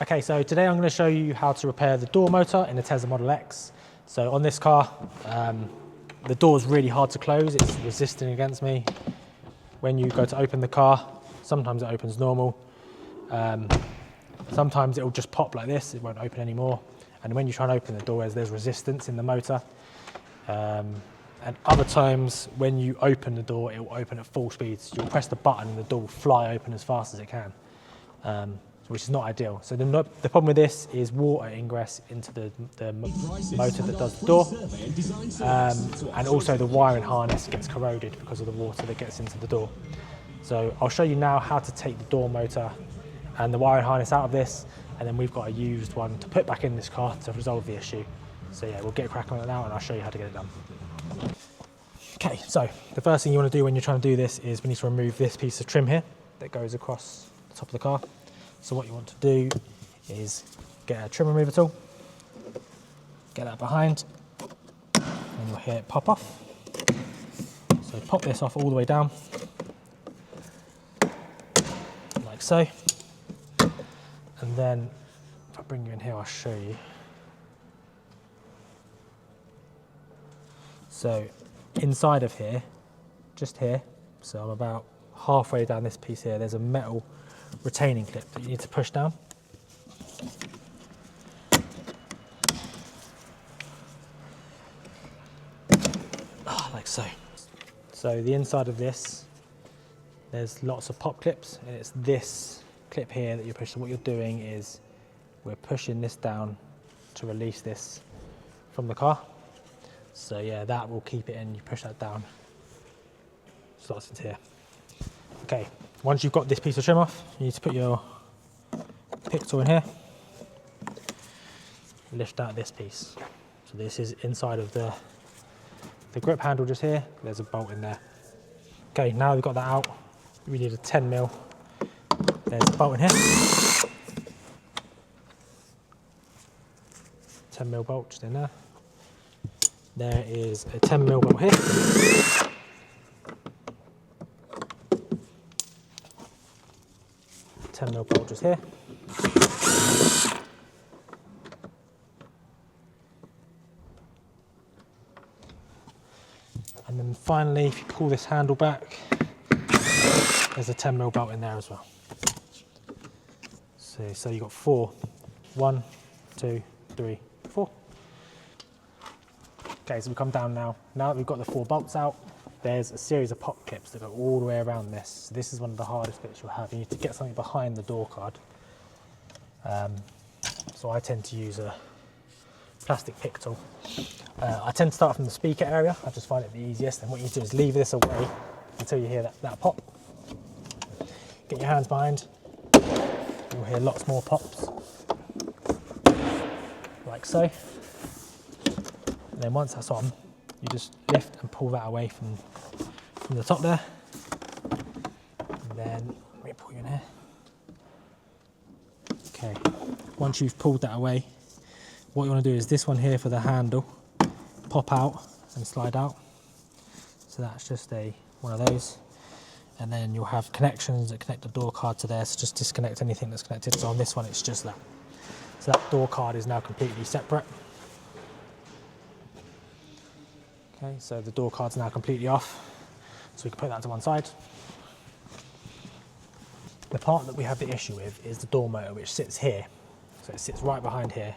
Okay, so today I'm going to show you how to repair the door motor in the Tesla Model X. So on this car, the door is really hard to close. It's resisting against me. When you go to open the car, sometimes it opens normal. Sometimes it will just pop like this. It won't open anymore. And when you try and open the door, there's resistance in the motor. And other times when you open the door, it will open at full speed. So you'll press the button and the door will fly open as fast as it can. Which is not ideal. So the problem with this is water ingress into the motor that does the door, and also the wiring harness gets corroded because of the water that gets into the door. So I'll show you now how to take the door motor and the wiring harness out of this, and then we've got a used one to put back in this car to resolve the issue. So yeah, we'll get cracking on it now and I'll show you how to get it done. Okay, so the first thing you want to do when you're trying to do this is we need to remove this piece of trim here that goes across the top of the car. So what you want to do is get a trim remover tool, get that behind, and you'll hear it pop off. So pop this off all the way down, like so. And then if I bring you in here, I'll show you. So inside of here, just here, so I'm about halfway down this piece here, there's a metal retaining clip that you need to push down. Like so. So the inside of this, there's lots of pop clips, and it's this clip here that you push. So what you're doing is we're pushing this down to release this from the car. So yeah, that will keep it in. You push that down, slots into here. Okay, once you've got this piece of trim off, you need to put your pick tool in here, lift out this piece. So this is inside of the grip handle just here, there's a bolt in there. Okay, now we've got that out, we need a 10mm. There's a bolt in here. 10mm bolt just in there. There is a 10mm bolt here. Bolt just here. And then finally, if you pull this handle back, there's a 10mm bolt in there as well. So you've got 4. 1, 2, 3, 4. Okay, so we come down now. Now that we've got the 4 bolts out, there's a series of pop clips that go all the way around this. So this is one of the hardest bits you'll have. You need to get something behind the door card. So I tend to use a plastic pick tool. I tend to start from the speaker area. I just find it the easiest. And what you do is leave this away until you hear that pop. Get your hands behind. You'll hear lots more pops, like so. And then once that's on, you just lift and pull that away from the top there. And then, let me pull you in here. Okay, once you've pulled that away, what you want to do is this one here for the handle, pop out and slide out. So that's just one of those. And then you'll have connections that connect the door card to there, so just disconnect anything that's connected. So on this one, it's just that. So that door card is now completely separate. Okay, so the door card's now completely off, so we can put that to one side. The part that we have the issue with is the door motor, which sits here. So it sits right behind here.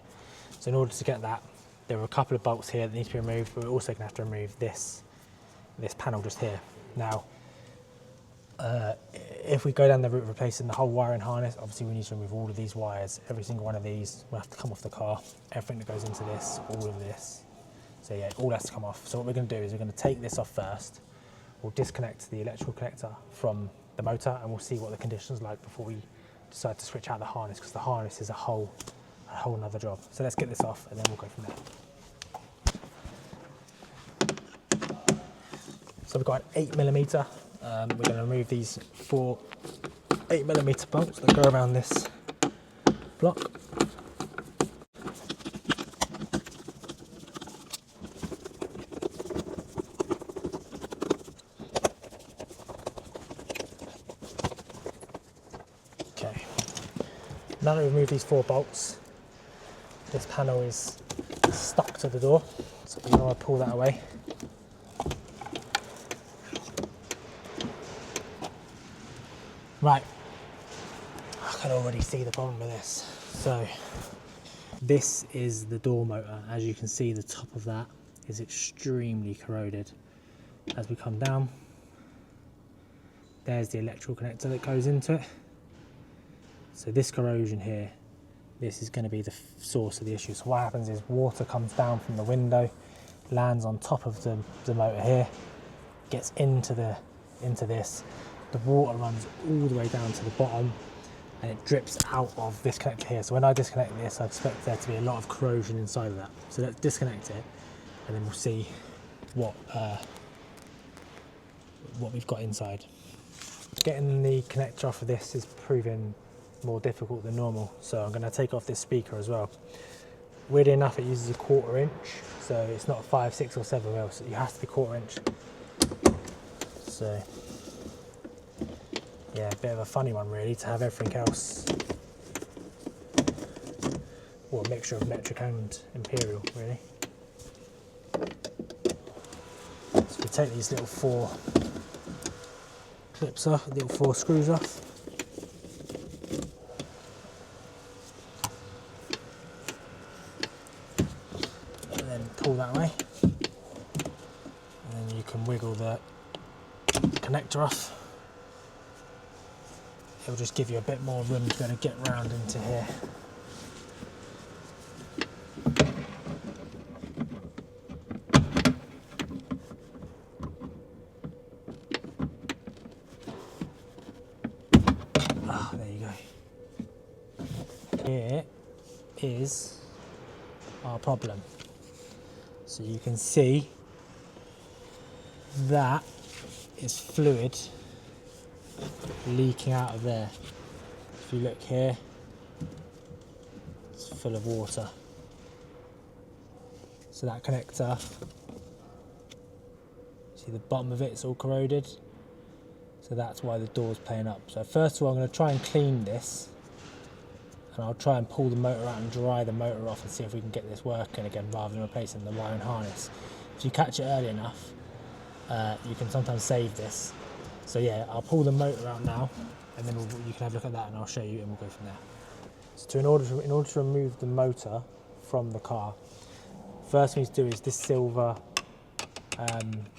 So in order to get that, there are a couple of bolts here that need to be removed, but we're also going to have to remove this panel just here. Now, if we go down the route of replacing the whole wiring harness, obviously we need to remove all of these wires. Every single one of these will have to come off the car. Everything that goes into this, all of this. So yeah, all has to come off. So what we're going to do is we're going to take this off first. We'll disconnect the electrical connector from the motor, and we'll see what the condition's like before we decide to switch out the harness, because the harness is a whole nother job. So let's get this off and then we'll go from there. So we've got an 8mm. We're going to remove these 4 8mm bolts that go around this block. Now that we've removed these 4 bolts, this panel is stuck to the door, so you're going to pull that away. Right, I can already see the problem with this. So this is the door motor. As you can see, the top of that is extremely corroded. As we come down, there's the electrical connector that goes into it. So this corrosion here, this is going to be the source of the issue. So what happens is water comes down from the window, lands on top of the motor here, gets into this. The water runs all the way down to the bottom and it drips out of this connector here. So when I disconnect this, I expect there to be a lot of corrosion inside of that. So let's disconnect it and then we'll see what we've got inside. Getting the connector off of this is proving more difficult than normal, so I'm going to take off this speaker as well. Weirdly enough, it uses a 1/4 inch, so it's not 5, 6 or 7 mil, so you have to be 1/4 inch. So yeah, a bit of a funny one really, to have everything else, or a mixture of metric and imperial really. So we take these little 4 clips off, little 4 screws off. And then pull that away. And then you can wiggle the connector off. It'll just give you a bit more room to be able to get round into here. There you go. Here is our problem. So you can see that is fluid leaking out of there. If you look here, it's full of water. So that connector, see the bottom of it's all corroded. So that's why the door's playing up. So first of all, I'm going to try and clean this, and I'll try and pull the motor out and dry the motor off and see if we can get this working again rather than replacing the wire and harness. If you catch it early enough, you can sometimes save this. So yeah, I'll pull the motor out now, and then you can have a look at that and I'll show you and we'll go from there. So in order to remove the motor from the car, first thing to do is this silver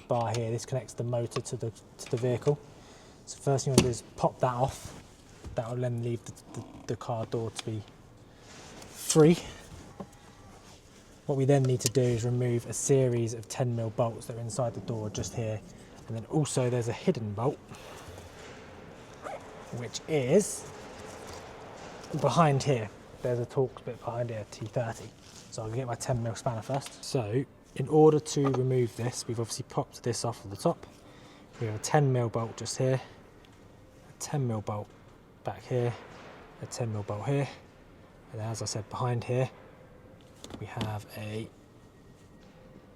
bar here. This connects the motor to the vehicle. So first thing you want to do is pop that off. That will then leave the car door to be free. What we then need to do is remove a series of 10mm bolts that are inside the door just here. And then also there's a hidden bolt, which is behind here. There's a Torx bit behind here, T30. So I'm gonna get my 10mm spanner first. So in order to remove this, we've obviously popped this off of the top. We have a 10mm bolt just here, a 10mm bolt back here, a 10mm bolt here, and as I said, behind here we have a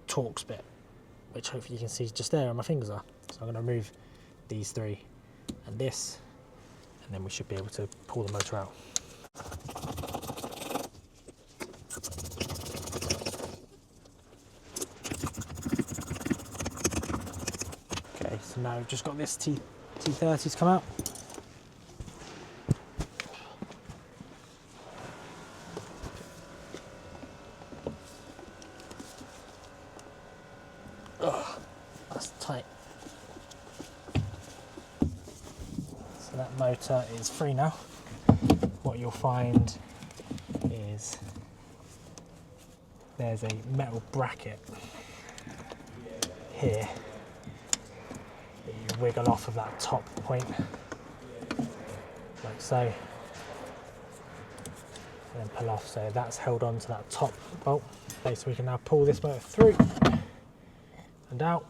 Torx bit, which hopefully you can see just there where my fingers are. So I'm going to remove these 3 and this, and then we should be able to pull the motor out. Okay, so now we've just got this T30's come out. Oh, that's tight. So that motor is free now. What you'll find is there's a metal bracket here that you wiggle off of that top point, like so, and then pull off. So that's held on to that top bolt. Okay, so we can now pull this motor through and out,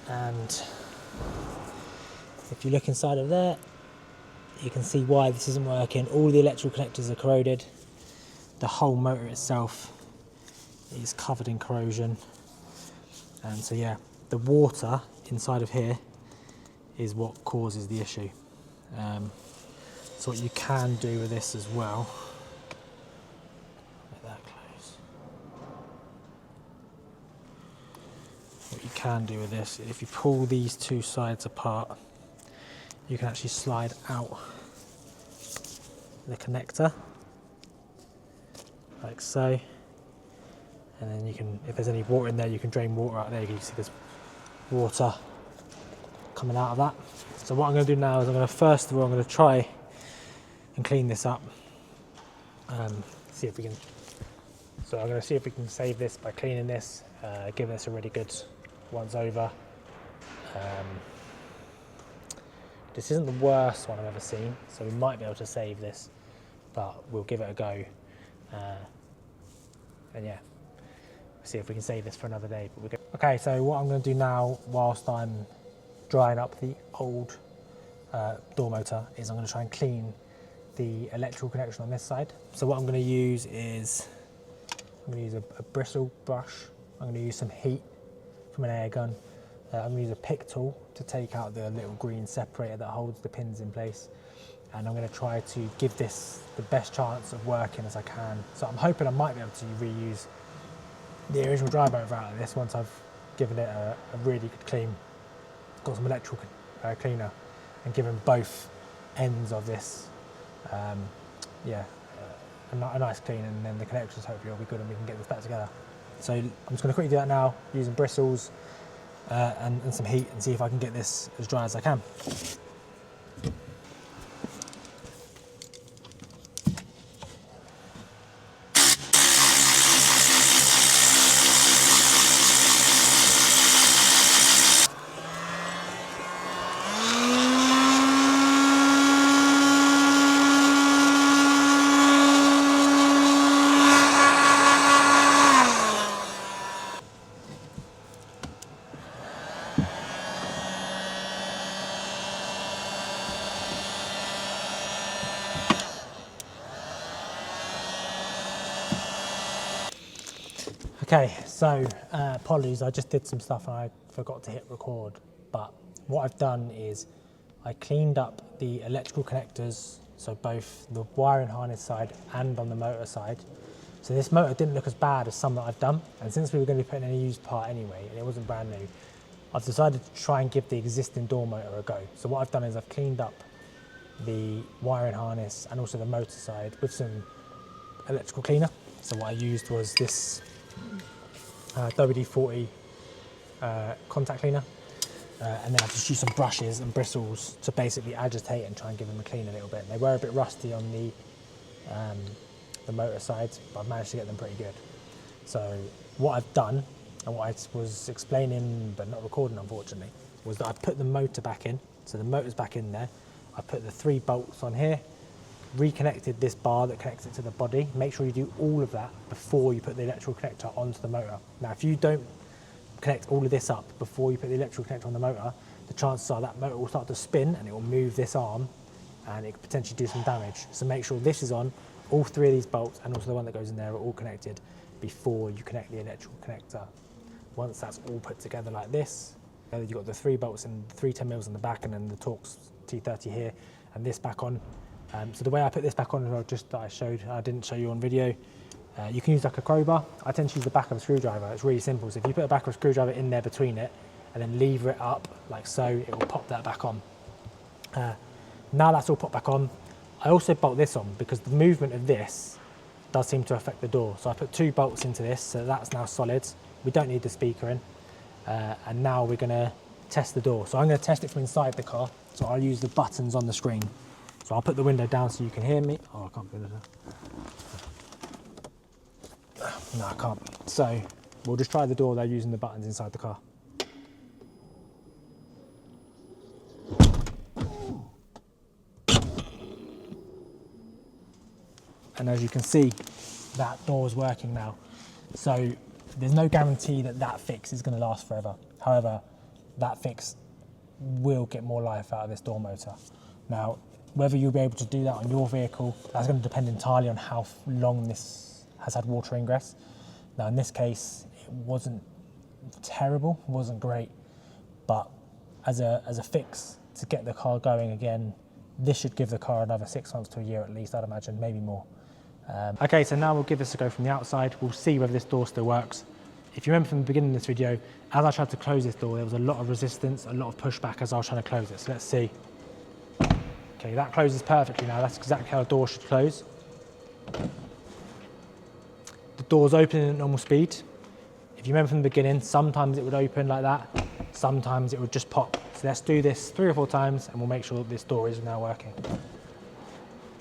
and if you look inside of there, you can see why this isn't working. All the electrical connectors are corroded. The whole motor itself is covered in corrosion, and so yeah, the water inside of here is what causes the issue. So what you can do with this as well, let that close. What you can do with this, if you pull these two sides apart, you can actually slide out the connector, like so. And then you can, if there's any water in there, you can drain water out there. You can see there's water coming out of that. So what I'm going to do now is first of all, I'm going to try and clean this up. See if we can. So I'm going to see if we can save this by cleaning this, giving this a really good once over. This isn't the worst one I've ever seen, so we might be able to save this, but we'll give it a go. And yeah, see if we can save this for another day. But okay, so what I'm going to do now, whilst I'm drying up the old door motor, is I'm going to try and clean the electrical connection on this side. So what I'm going to use is, I'm going to use a bristle brush. I'm going to use some heat from an air gun. I'm going to use a pick tool to take out the little green separator that holds the pins in place. And I'm going to try to give this the best chance of working as I can. So I'm hoping I might be able to reuse the original dry motor out of this once I've given it a really good clean. Got some electrical cleaner and given both ends of this a nice clean, and then the connections hopefully will be good and we can get this back together. So I'm just going to quickly do that now using bristles and some heat, and see if I can get this as dry as I can. Okay, so apologies, I just did some stuff and I forgot to hit record, but what I've done is I cleaned up the electrical connectors, so both the wiring harness side and on the motor side. So this motor didn't look as bad as some that I've done, and since we were going to be putting in a used part anyway, and it wasn't brand new, I've decided to try and give the existing door motor a go. So what I've done is I've cleaned up the wiring harness and also the motor side with some electrical cleaner. So what I used was this WD-40 contact cleaner, and then I just used some brushes and bristles to basically agitate and try and give them a clean a little bit. They were a bit rusty on the motor side, but I've managed to get them pretty good. So what I've done, and what I was explaining but not recording unfortunately, was that I put the motor back in. So the motor's back in there. I put the 3 bolts on here, reconnected this bar that connects it to the body. Make sure you do all of that before you put the electrical connector onto the motor. Now, if you don't connect all of this up before you put the electrical connector on the motor, the chances are that motor will start to spin and it will move this arm and it could potentially do some damage. So make sure this is on, all 3 of these bolts and also the one that goes in there are all connected before you connect the electrical connector. Once that's all put together like this, you've got the 3 bolts and 3 10mm in the back, and then the Torx T30 here, and this back on. So the way I put this back on, just that I didn't show you on video, you can use like a crowbar. I tend to use the back of a screwdriver. It's really simple. So if you put a back of a screwdriver in there between it and then lever it up like so, it will pop that back on. Now that's all popped back on, I also bolt this on because the movement of this does seem to affect the door. So I put 2 bolts into this, so that's now solid. We don't need the speaker in. And now we're going to test the door. So I'm going to test it from inside the car. So I'll use the buttons on the screen. So I'll put the window down so you can hear me. Oh, I can't put it down. No, I can't. So we'll just try the door though using the buttons inside the car. And as you can see, that door is working now. So there's no guarantee that that fix is going to last forever. However, that fix will get more life out of this door motor. Now, whether you'll be able to do that on your vehicle, that's going to depend entirely on how long this has had water ingress. Now, in this case, it wasn't terrible, it wasn't great, but as a fix to get the car going again, This should give the car another 6 months to a year at least, I'd imagine, maybe more. Okay, so now we'll give this a go from the outside. We'll see whether this door still works. If you remember from the beginning of this video, as I tried to close this door, there was a lot of resistance, a lot of pushback as I was trying to close it. So let's see. Okay, that closes perfectly now. That's exactly how a door should close. The door's opening at normal speed. If you remember from the beginning, sometimes it would open like that, sometimes it would just pop. So let's do this 3 or 4 times and we'll make sure that this door is now working.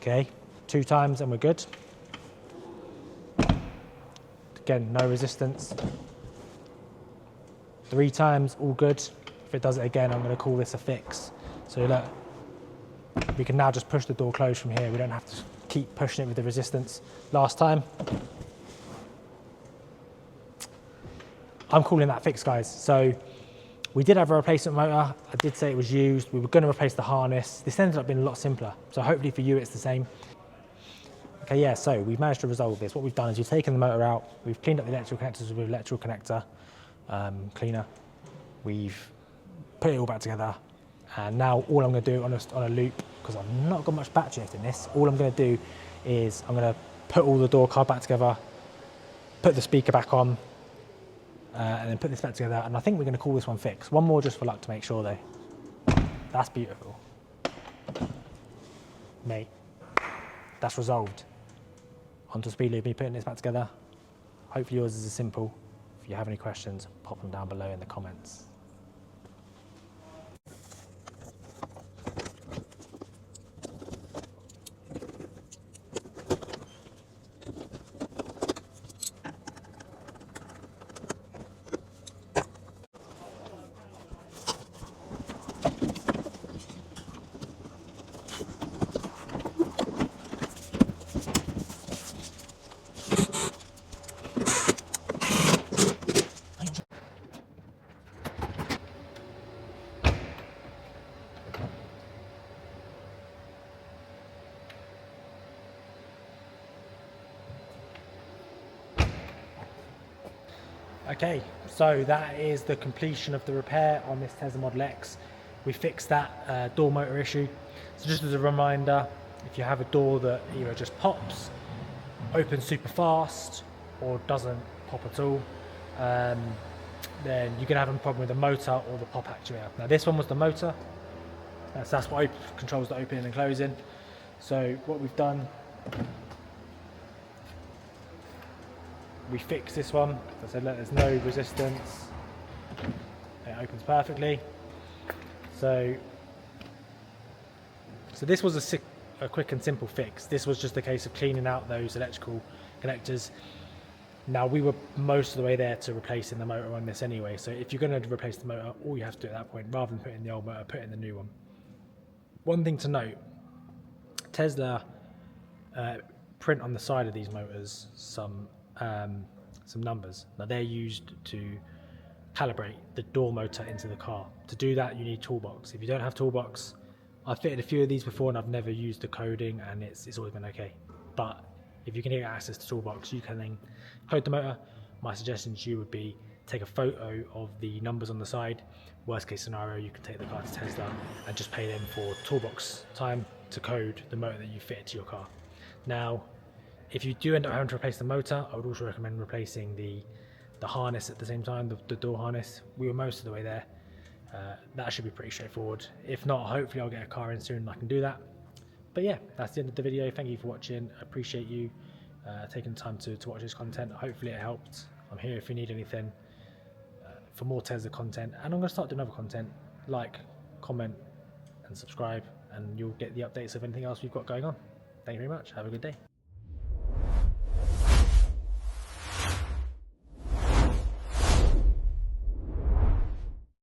Okay, 2 times and we're good. Again, no resistance. 3 times, all good. If it does it again, I'm going to call this a fix. So look, we can now just push the door closed from here. We don't have to keep pushing it with the resistance. Last time. I'm calling that fixed, guys. So we did have a replacement motor. I did say it was used. We were going to replace the harness. This ended up being a lot simpler. So hopefully for you, it's the same. Okay, yeah, so we've managed to resolve this. What we've done is we've taken the motor out. We've cleaned up the electrical connectors with electrical connector cleaner. We've put it all back together. And now all I'm going to do on a loop, because I've not got much battery left in this, all I'm going to do is I'm going to put all the door card back together, put the speaker back on, and then put this back together. And I think we're going to call this one fixed. One more just for luck to make sure though. That's beautiful. Mate, that's resolved. Onto speed loop, me putting this back together. Hopefully yours is as simple. If you have any questions, pop them down below in the comments. Okay, so that is the completion of the repair on this Tesla Model X. We fixed that door motor issue. So just as a reminder, if you have a door that either just pops, opens super fast, or doesn't pop at all, then you can have a problem with the motor or the pop actuator. Now this one was the motor, so that's what controls the opening and closing. So what we've done, we fixed this one. As I said, look, there's no resistance. It opens perfectly. So this was a quick and simple fix. This was just a case of cleaning out those electrical connectors. Now we were most of the way there to replacing the motor on this anyway. So if you're going to replace the motor, all you have to do at that point, rather than put in the old motor, put in the new one. One thing to note, Tesla print on the side of these motors some numbers. Now they're used to calibrate the door motor into the car. To do that, you need toolbox. If you don't have toolbox, I've fitted a few of these before and I've never used the coding and it's always been okay. But if you can get access to toolbox, you can then code the motor. My suggestion to you would be take a photo of the numbers on the side. Worst case scenario, you can take the car to Tesla and just pay them for toolbox time to code the motor that you fit to your car. Now, if you do end up having to replace the motor, I would also recommend replacing the harness at the same time, the door harness. We were most of the way there. That should be pretty straightforward. If not, hopefully I'll get a car in soon and I can do that. But yeah, that's the end of the video. Thank you for watching. I appreciate you taking the time to watch this content. Hopefully it helped. I'm here if you need anything for more Tesla content. And I'm going to start doing other content. Like, comment and subscribe and you'll get the updates of anything else we've got going on. Thank you very much. Have a good day.